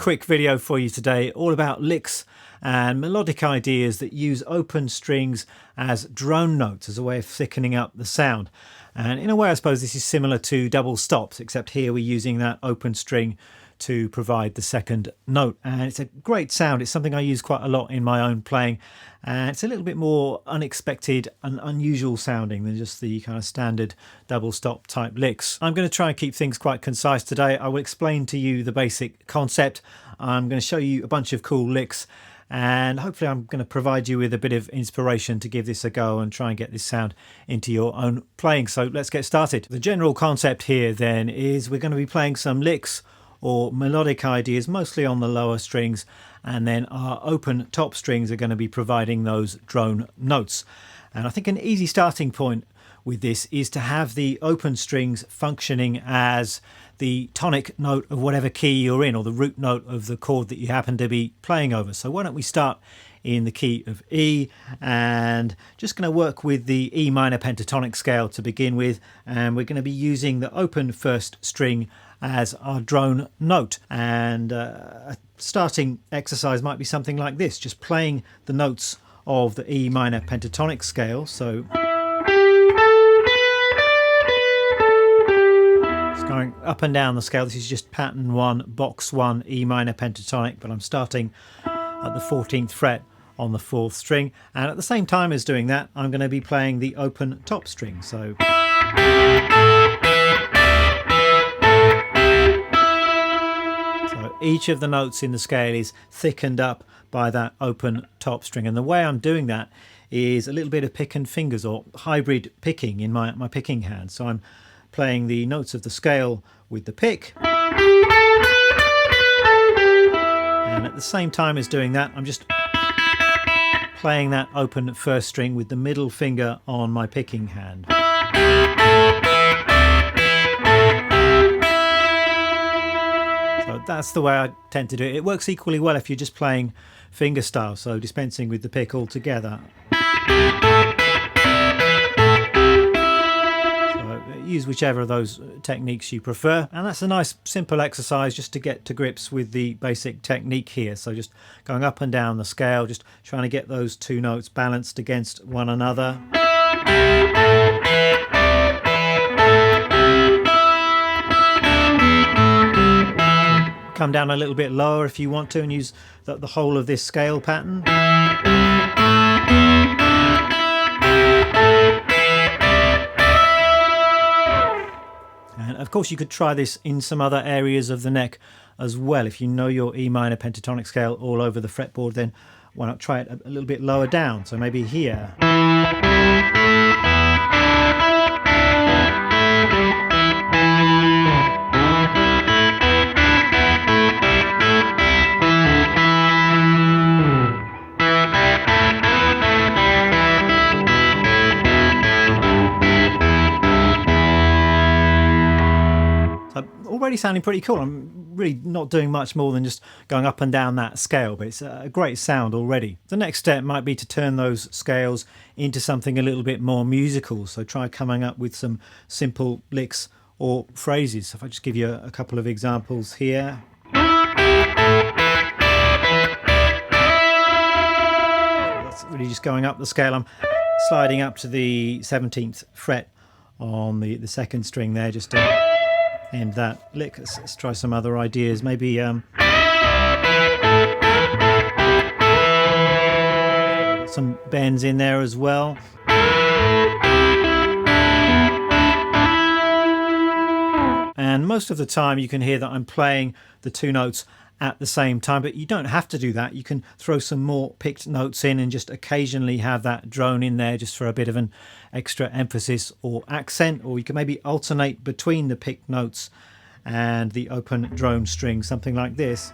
quick video for you today, all about licks and melodic ideas that use open strings as drone notes as a way of thickening up the sound. And in a way, I suppose this is similar to double stops, except here we're using that open string to provide the second note. And it's a great sound. It's something I use quite a lot in my own playing. And it's a little bit more unexpected and unusual sounding than just the kind of standard double stop type licks. I'm going to try and keep things quite concise today. I will explain to you the basic concept. I'm going to show you a bunch of cool licks, and hopefully I'm going to provide you with a bit of inspiration to give this a go and try and get this sound into your own playing. So let's get started. The general concept here then is we're going to be playing some licks or melodic ideas, mostly on the lower strings, and then our open top strings are going to be providing those drone notes. And I think an easy starting point with this is to have the open strings functioning as the tonic note of whatever key you're in, or the root note of the chord that you happen to be playing over. So why don't we start in the key of E, and just going to work with the E minor pentatonic scale to begin with, and we're going to be using the open first string as our drone note. And a starting exercise might be something like this, just playing the notes of the E minor pentatonic scale. So just going up and down the scale. This is just pattern 1, box 1, E minor pentatonic, but I'm starting at the 14th fret on the 4th string, and at the same time as doing that I'm going to be playing the open top string. So each of the notes in the scale is thickened up by that open top string, and the way I'm doing that is a little bit of pick and fingers, or hybrid picking in my picking hand. So I'm playing the notes of the scale with the pick, and at the same time as doing that I'm just playing that open first string with the middle finger on my picking hand. So that's the way I tend to do it. It works equally well if you're just playing finger style, so dispensing with the pick altogether. So use whichever of those techniques you prefer, and that's a nice simple exercise just to get to grips with the basic technique here. So just going up and down the scale, just trying to get those two notes balanced against one another. Come down a little bit lower if you want to, and use the whole of this scale pattern. And of course you could try this in some other areas of the neck as well. If you know your E minor pentatonic scale all over the fretboard, then why not try it a little bit lower down? So maybe here. Already sounding pretty cool. I'm really not doing much more than just going up and down that scale, but it's a great sound already. The next step might be to turn those scales into something a little bit more musical, so try coming up with some simple licks or phrases. So if I just give you a couple of examples here. So that's really just going up the scale. I'm sliding up to the 17th fret on the second string there, just to end that lick. Let's try some other ideas. Maybe some bends in there as well. And most of the time you can hear that I'm playing the two notes at the same time, but you don't have to do that. You can throw some more picked notes in and just occasionally have that drone in there just for a bit of an extra emphasis or accent, or you can maybe alternate between the picked notes and the open drone string, something like this.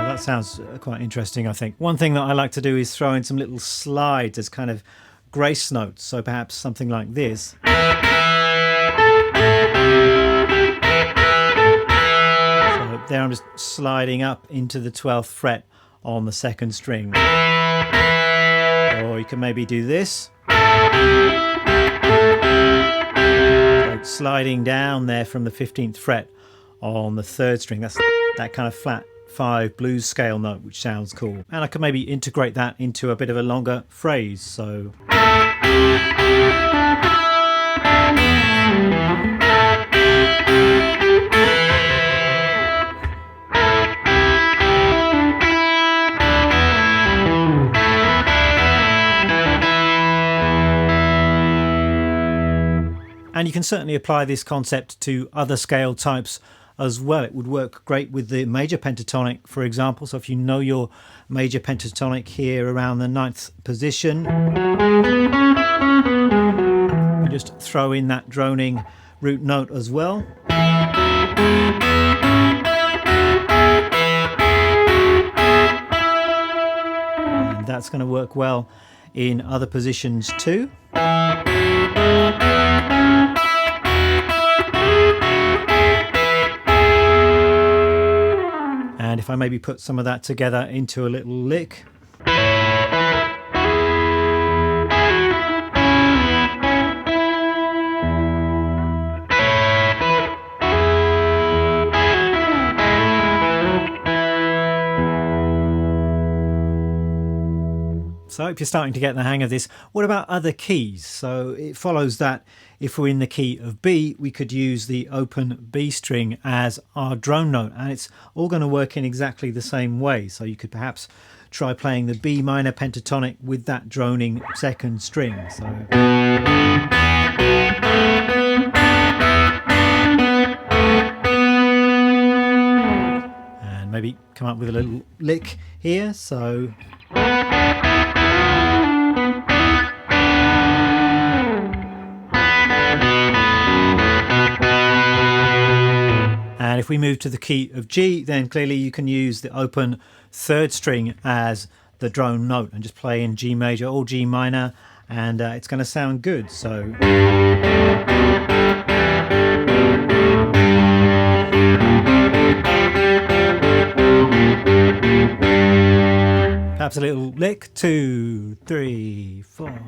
That sounds quite interesting, I think. One thing that I like to do is throw in some little slides as kind of grace notes, so perhaps something like this. So there I'm just sliding up into the 12th fret on the second string. Or you can maybe do this. So So sliding down there from the 15th fret on the 3rd string, that's that kind of flat 5 blues scale note, which sounds cool. And I could maybe integrate that into a bit of a longer phrase. So and you can certainly apply this concept to other scale types as well. It would work great with the major pentatonic, for example. So if you know your major pentatonic here around the 9th position, you just throw in that droning root note as well. And that's going to work well in other positions too. And if I maybe put some of that together into a little lick. So I hope you're starting to get the hang of this. What about other keys? So it follows that if we're in the key of B, we could use the open B string as our drone note, and it's all going to work in exactly the same way. So you could perhaps try playing the B minor pentatonic with that droning 2nd string. So and maybe come up with a little lick here. So and if we move to the key of G, then clearly you can use the open 3rd string as the drone note and just play in G major or G minor, and it's going to sound good. So perhaps a little lick, 2, 3, 4.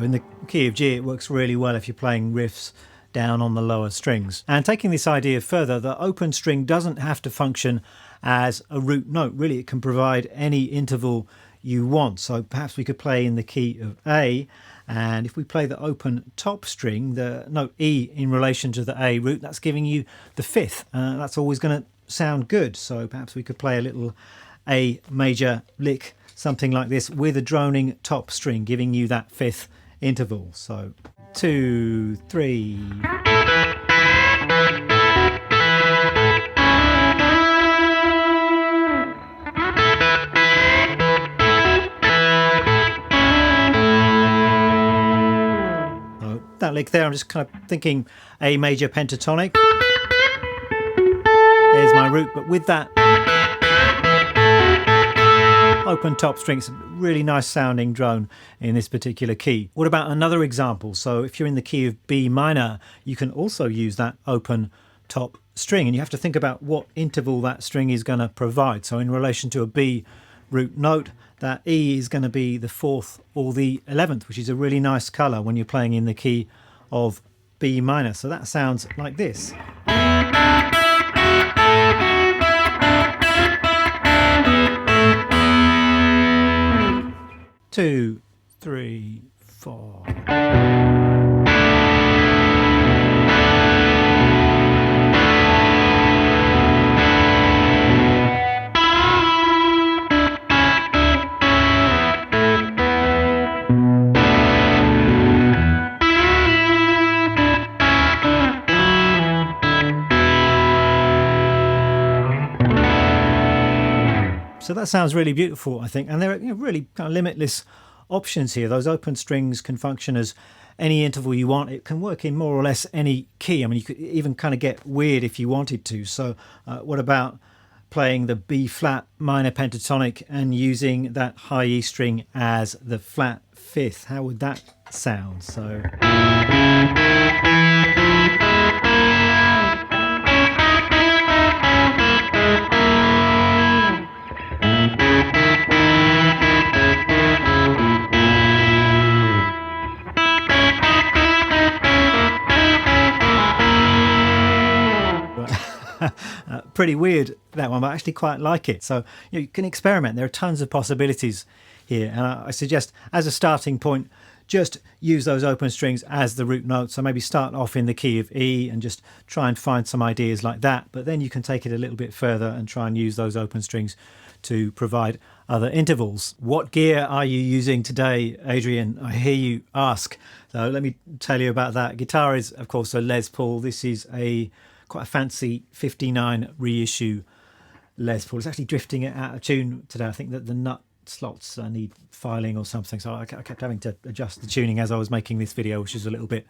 In the key of G, it works really well if you're playing riffs down on the lower strings. And taking this idea further, the open string doesn't have to function as a root note. Really, it can provide any interval you want. So perhaps we could play in the key of A, and if we play the open top string, the note E in relation to the A root, that's giving you the 5th. That's always going to sound good. So perhaps we could play a little A major lick, something like this, with a droning top string, giving you that 5th interval. So 2, 3. So that lick there, I'm just kind of thinking A major pentatonic. There's my root, but with that open top string, it's a really nice sounding drone in this particular key. What about another example? So if you're in the key of B minor, you can also use that open top string, and you have to think about what interval that string is going to provide. So in relation to a B root note, that E is going to be the 4th or the 11th, which is a really nice colour when you're playing in the key of B minor. So that sounds like this. 2, 3, 4. So that sounds really beautiful, I think, and there are really kind of limitless options here. Those open strings can function as any interval you want. It can work in more or less any key. I mean, you could even kind of get weird if you wanted to. So what about playing the B flat minor pentatonic and using that high E string as the flat fifth. How would that sound? So pretty weird, that one, but I actually quite like it. So you can experiment. There are tons of possibilities here, and I suggest as a starting point just use those open strings as the root note. So maybe start off in the key of E and just try and find some ideas like that, but then you can take it a little bit further and try and use those open strings to provide other intervals. What gear are you using today, Adrian? I hear you ask. So let me tell you about that. Guitar is of course a Les Paul. This is quite a fancy 59 reissue Les Paul. It's actually drifting it out of tune today. I think that the nut slots need filing or something, so I kept having to adjust the tuning as I was making this video, which is a little bit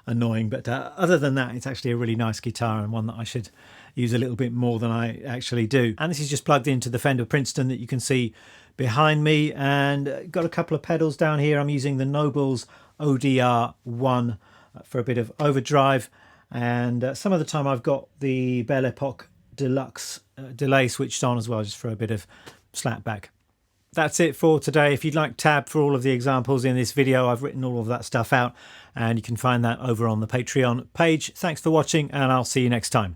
annoying. But other than that, it's actually a really nice guitar and one that I should use a little bit more than I actually do. And this is just plugged into the Fender Princeton that you can see behind me, and got a couple of pedals down here. I'm using the Nobles ODR1 for a bit of overdrive, and some of the time I've got the Belle Epoque Deluxe delay switched on as well, just for a bit of slapback. That's it for today. If you'd like tab for all of the examples in this video, I've written all of that stuff out, and you can find that over on the Patreon page. Thanks for watching, and I'll see you next time.